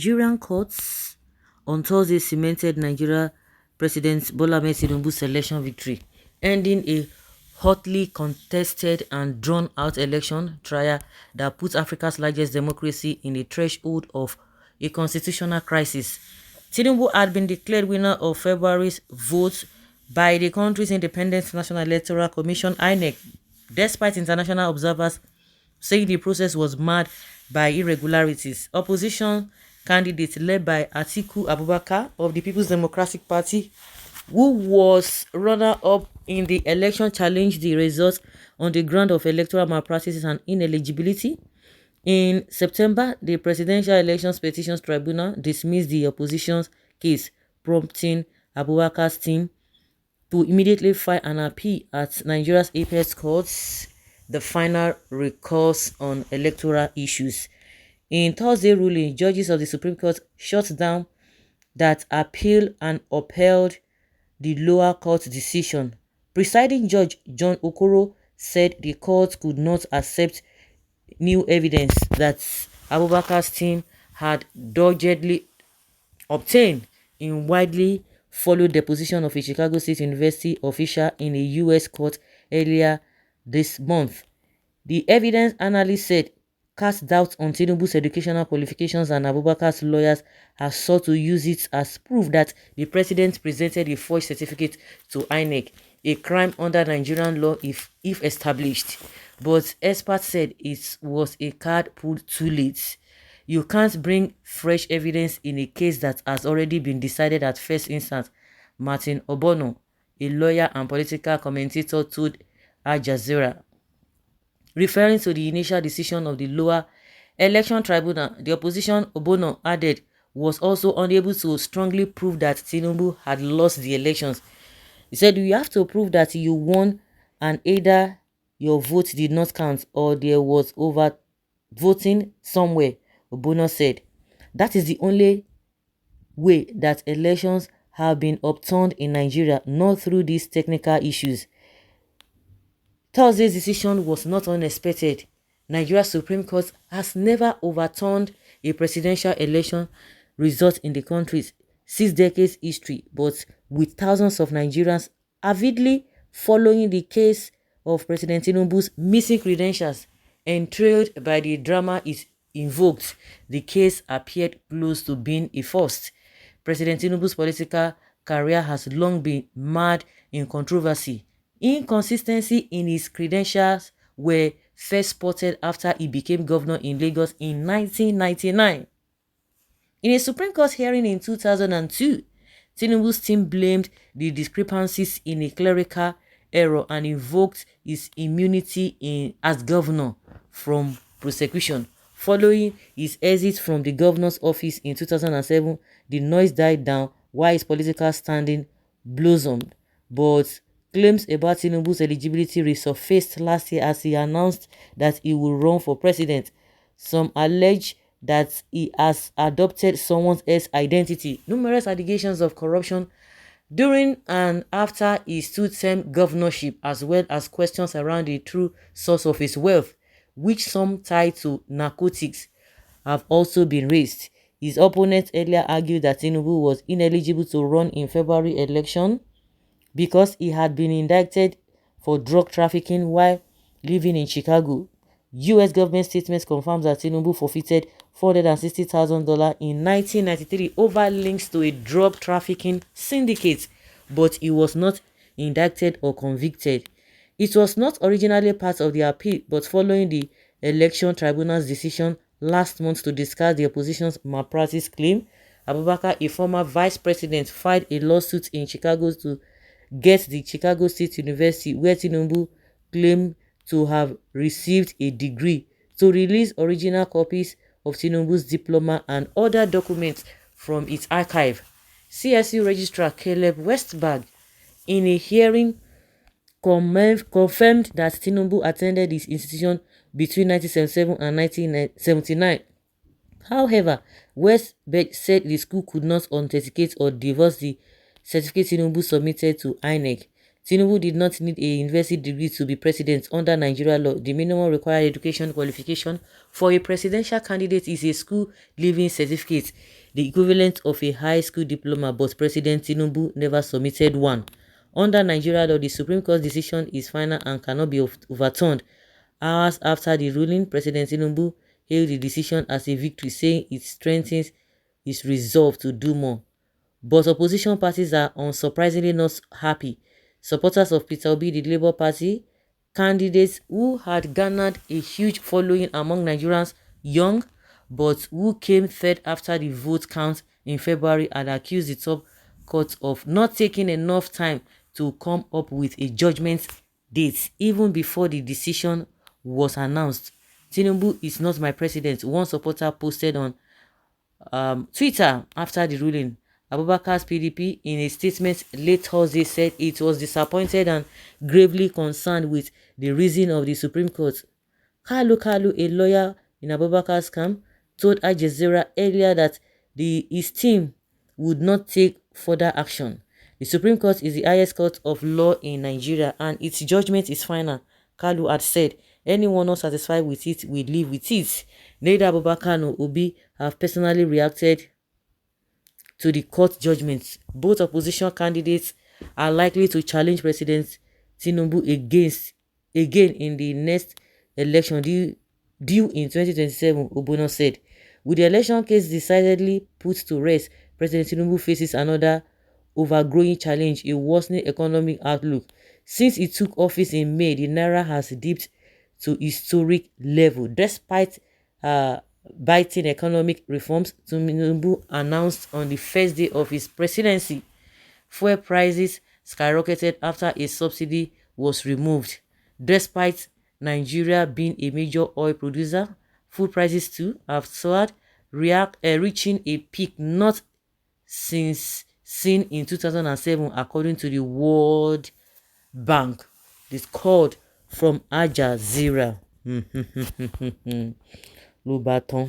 Nigerian courts on Thursday cemented Nigeria President Bola Ahmed Tinubu's election victory, ending a hotly contested and drawn-out election trial that put Africa's largest democracy in the threshold of a constitutional crisis. Tinubu had been declared winner of February's vote by the country's Independent National Electoral Commission (INEC), despite international observers saying the process was marred by irregularities. Opposition candidate led by Atiku Abubakar of the People's Democratic Party, who was runner-up in the election, challenged the results on the ground of electoral malpractices and ineligibility. In September, the Presidential Elections Petitions Tribunal dismissed the opposition's case, prompting Abubakar's team to immediately file an appeal at Nigeria's apex courts, the final recourse on electoral issues. In Thursday ruling, judges of the Supreme Court shut down that appeal and upheld the lower court's decision. Presiding Judge John Okoro said the court could not accept new evidence that Abubakar's team had doggedly obtained in widely followed deposition of a Chicago State University official in a U.S. court earlier this month. The evidence analyst said cast doubt on Tinubu's educational qualifications, and Abubakar's lawyers have sought to use it as proof that the president presented a forged certificate to INEC, a crime under Nigerian law if established. But experts said it was a card pulled too late. You can't bring fresh evidence in a case that has already been decided at first instance, Martin Obono, a lawyer and political commentator, told Al-JAZEERA. Referring to the initial decision of the lower election tribunal, the opposition, Obono added, was also unable to strongly prove that Tinubu had lost the elections. He said, "You have to prove that you won and either your vote did not count or there was over voting somewhere," Obono said. "That is the only way that elections have been upturned in Nigeria, not through these technical issues." Thursday's decision was not unexpected. Nigeria's Supreme Court has never overturned a presidential election result in the country's 6 decades history, but with thousands of Nigerians avidly following the case of President Tinubu's missing credentials, enthralled by the drama it invoked, the case appeared close to being a first. President Tinubu's political career has long been marred in controversy. Inconsistency in his credentials were first spotted after he became governor in Lagos in 1999. In a Supreme Court hearing in 2002, Tinubu's team blamed the discrepancies in a clerical error and invoked his immunity as governor from prosecution. Following his exit from the governor's office in 2007, the noise died down while his political standing blossomed, but claims about Tinubu's eligibility resurfaced last year as he announced that he will run for president. Some allege that he has adopted someone else's identity. Numerous allegations of corruption during and after his two-term governorship, as well as questions around the true source of his wealth, which some tie to narcotics, have also been raised. His opponents earlier argued that Tinubu was ineligible to run in February election because he had been indicted for drug trafficking while living in Chicago. U.S. government statements confirms that Tinubu forfeited $460,000 in 1993 over links to a drug trafficking syndicate, but he was not indicted or convicted. It was not originally part of the appeal, but following the election tribunal's decision last month to discuss the opposition's malpractice claim, Abubakar, a former vice president, filed a lawsuit in Chicago to get the Chicago State University, where Tinubu claimed to have received a degree, to release original copies of Tinubu's diploma and other documents from its archive. CSU Registrar Caleb Westberg, in a hearing, confirmed that Tinubu attended his institution between 1977 and 1979. However, Westberg said the school could not authenticate or divorce the certificate Tinubu submitted to INEC. Tinubu did not need a university degree to be president under Nigeria law. The minimum required education qualification for a presidential candidate is a school leaving certificate, the equivalent of a high school diploma, but President Tinubu never submitted one. Under Nigeria law, the Supreme Court's decision is final and cannot be overturned. Hours after the ruling, President Tinubu hailed the decision as a victory, saying it strengthens his resolve to do more. But opposition parties are unsurprisingly not happy. Supporters of Peter Obi, the Labour Party candidates who had garnered a huge following among Nigerians young, but who came third after the vote count in February, had accused the top court of not taking enough time to come up with a judgment date even before the decision was announced. Tinubu is not my president, one supporter posted on Twitter after the ruling. Abubakar's PDP, in a statement late Thursday, said it was disappointed and gravely concerned with the reasoning of the Supreme Court. Kalu, a lawyer in Abubakar's camp, told Al Jazeera earlier that his team would not take further action. The Supreme Court is the highest court of law in Nigeria and its judgment is final, Kalu had said. Anyone not satisfied with it will live with it. Neither Abubakar nor Obi have personally reacted to the court judgments. Both opposition candidates are likely to challenge President Tinubu again in the next election due in 2027, Obono said. With the election case decidedly put to rest, President Tinubu faces another overgrowing challenge, a worsening economic outlook. Since he took office in May, the Naira has dipped to historic level. Despite biting economic reforms Tinubu announced on the first day of his presidency, fuel prices skyrocketed after a subsidy was removed. Despite Nigeria being a major oil producer, food prices too have soared, reaching a peak not since seen in 2007, according to the World Bank. This called from Al Jazeera. Ló bá tán.